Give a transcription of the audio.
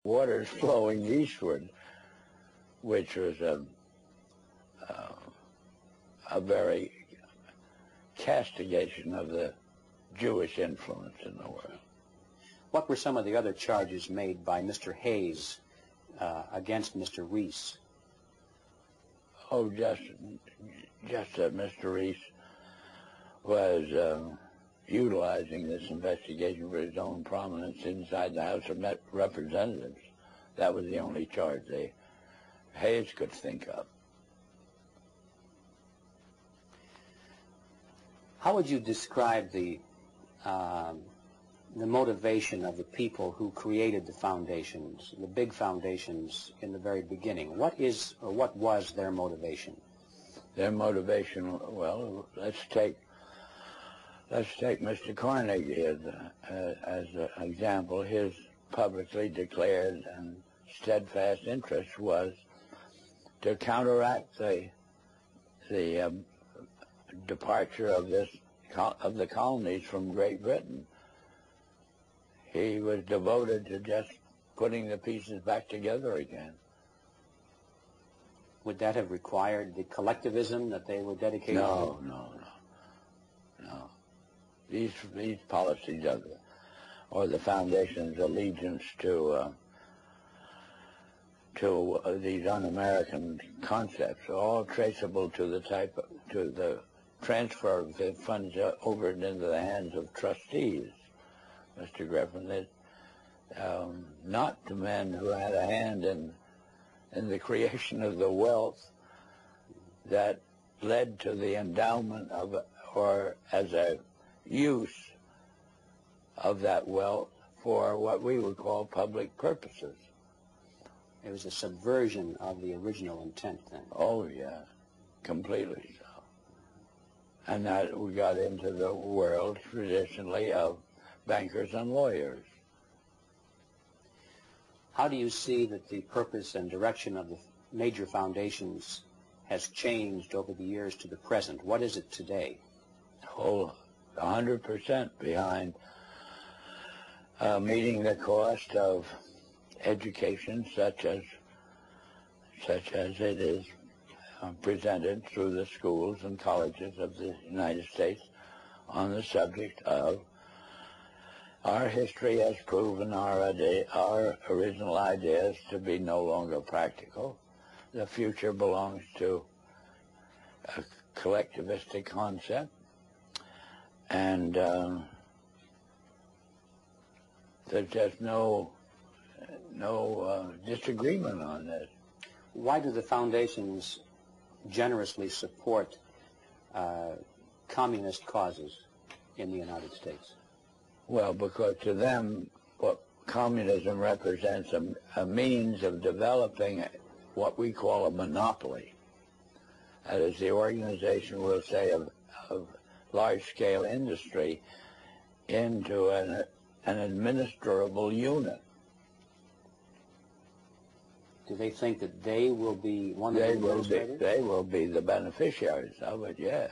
waters flowing eastward, which was a very castigation of the Jewish influence in the world. What were some of the other charges made by Mr. Hayes against Mr. Reece? Oh, just that Mr. Reece was utilizing this investigation for his own prominence inside the House of Representatives. That was the only charge Hayes could think of. How would you describe the motivation of the people who created the foundations, the big foundations in the very beginning? What is or what was their motivation? Their motivation, well, let's take Mr. Carnegie as an example. His publicly declared and steadfast interest was to counteract the departure of the colonies from Great Britain. He was devoted to just putting the pieces back together again. Would that have required the collectivism that they were dedicated to? No. These policies or the Foundation's allegiance to these un-American concepts are all traceable to the transfer of the funds over into the hands of trustees, Mr. Griffin. Not to men who had a hand in the creation of the wealth that led to the endowment of, or as a use of that wealth for what we would call public purposes. It was a subversion of the original intent then. Oh, yeah, completely so. And that we got into the world traditionally of bankers and lawyers. How do you see that the purpose and direction of the major foundations has changed over the years to the present? What is it today? Oh, 100% behind meeting the cost of education such as it is presented through the schools and colleges of the United States on the subject of our history has proven our original ideas to be no longer practical. The future belongs to a collectivistic concept, and there's just no disagreement on this. Why do the foundations generously support communist causes in the United States? Well, because to them, what communism represents a means of developing what we call a monopoly. That is, the organization, we'll say, of large-scale industry into an administrable unit. Do they think that they will be one of the administrators? They will be the beneficiaries of it, yes.